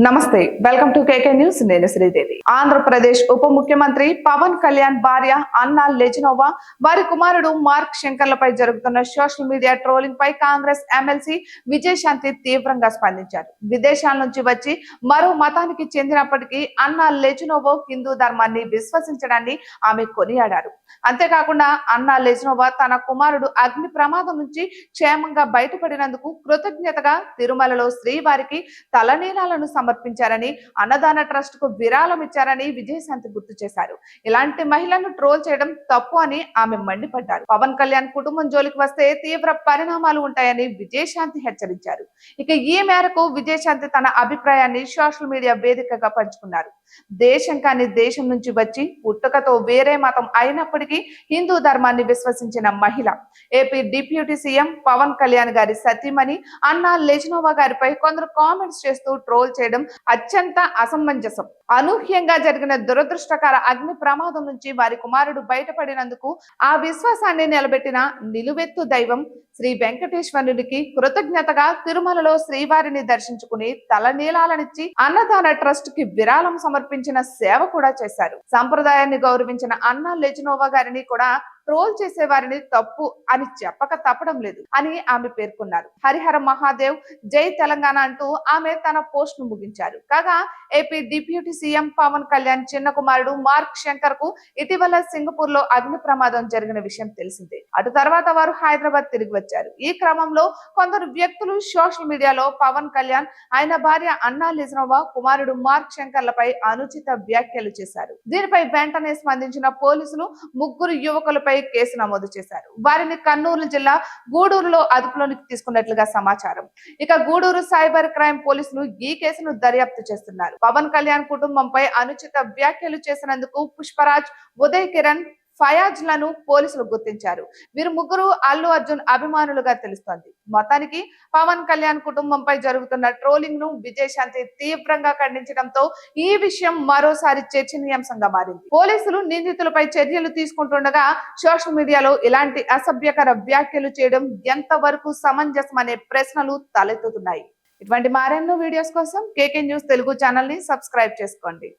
నమస్తే, welcome to KK news. నేను శ్రీదేవి. ఆంధ్రప్రదేశ్ ఉప ముఖ్యమంత్రి పవన్ కళ్యాణ్ భార్య అన్నా లెజినోవా, వారి కుమారుడు మార్క్ శంకర్లపై జరుగుతున్న సోషల్ మీడియా ట్రోలింగ్ పై కాంగ్రెస్ ఎమ్మెల్సీ విజయశాంతి తీవ్రంగా స్పందించారు. విదేశాల నుంచి వచ్చి మరో మతానికి చెందినప్పటికీ అన్నా లెజినోవా హిందూ ధర్మాన్ని విశ్వసించడాన్ని ఆమె కొనియాడారు. అంతేకాకుండా అన్నా లెజినోవా తన కుమారుడు అగ్ని ప్రమాదం నుంచి క్షేమంగా బయటపడినందుకు కృతజ్ఞతగా తిరుమలలో శ్రీవారికి తలనీలాలను సమర్పించారని, అన్నదాన ట్రస్ట్ కు విరాళం ఇచ్చారని విజయశాంతి గుర్తు చేశారు. ఇలాంటి మహిళలను ట్రోల్ చేయడం తప్పు అని ఆమె మండిపడ్డారు. పవన్ కళ్యాణ్ కుటుంబం జోలికి వస్తే తీవ్ర పరిణామాలు ఉంటాయని విజయశాంతి హెచ్చరించారు. ఇక ఈ మేరకు విజయశాంతి తన అభిప్రాయాన్ని సోషల్ మీడియా వేదికగా పంచుకున్నారు. దేశం కాని దేశం నుంచి వచ్చి పుట్టుకతో వేరే మతం అయినప్పటికీ హిందూ ధర్మాన్ని విశ్వసించిన మహిళ AP deputy CM Pawan Kalyan గారి సతీమణి అన్నా లెజినోవా గారిపై కొందరు కామెంట్స్ చేస్తూ ట్రోల్ చేయడం అత్యంత అసమంజసం. అనూహ్యంగా జరిగిన దురదృష్టకర అగ్ని ప్రమాదం నుంచి వారి కుమారుడు బయటపడినందుకు ఆ విశ్వాసాన్ని నిలబెట్టిన నిలువెత్తు దైవం శ్రీ వెంకటేశ్వరునికి కృతజ్ఞతగా తిరుమలలో శ్రీవారిని దర్శించుకుని తలనీలాలనిచ్చి అన్నదాన ట్రస్ట్ కి విరాళం సమర్పించిన సేవ కూడా చేశారు. సంప్రదాయాన్ని గౌరవించిన అన్నా లెజినోవా గారిని కూడా ట్రోల్ చేసే వారిని తప్పు అని చెప్పక తప్పడం లేదు అని ఆమె పేర్కొన్నారు. హరిహర మహాదేవ్, జై తెలంగాణ అంటూ ఆమె తన పోస్ట్ ను ముగించారు. కాగా AP deputy CM Pawan Kalyan చిన్న కుమారుడు మార్క్ శంకర్ కు ఇటీవల సింగపూర్ లో అగ్ని ప్రమాదం జరిగిన విషయం తెలిసిందే. అటు తర్వాత వారు హైదరాబాద్ తిరిగి వచ్చారు. ఈ క్రమంలో కొందరు వ్యక్తులు సోషల్ మీడియాలో పవన్ కళ్యాణ్, ఆయన భార్య అన్నా లెజినోవా, కుమారుడు మార్క్ శంకర్లపై అనుచిత వ్యాఖ్యలు చేశారు. దీనిపై వెంటనే స్పందించిన పోలీసులు ముగ్గురు యువకులపై కేసు నమోదు చేశారు. వారిని కర్నూలు జిల్లా గూడూరులో అదుపులోనికి తీసుకున్నట్లుగా సమాచారం. ఇక గూడూరు సైబర్ క్రైమ్ పోలీసులు ఈ కేసును దర్యాప్తు చేస్తున్నారు. పవన్ కళ్యాణ్ కుటుంబంపై అనుచిత వ్యాఖ్యలు చేసినందుకు పుష్పరాజ్, ఉదయ్ కిరణ్, ఫయాజ్ లను పోలీసులు గుర్తించారు. వీరు ముగ్గురు అల్లు అర్జున్ అభిమానులుగా తెలుస్తోంది. మొత్తానికి పవన్ కళ్యాణ్ కుటుంబంపై జరుగుతున్న ట్రోలింగ్ ను విజయశాంతి తీవ్రంగా ఖండించడంతో ఈ విషయం మరోసారి చర్చనీయాంశంగా మారింది. పోలీసులు నిందితులపై చర్యలు తీసుకుంటుండగా సోషల్ మీడియాలో ఇలాంటి అసభ్యకర వ్యాఖ్యలు చేయడం ఎంతవరకు సమంజసం అనే ప్రశ్నలు తలెత్తుతున్నాయి. ఇటువంటి మరెన్నో వీడియోస్ కోసం కేకే న్యూస్ తెలుగు ఛానల్ ని సబ్స్క్రైబ్ చేసుకోండి.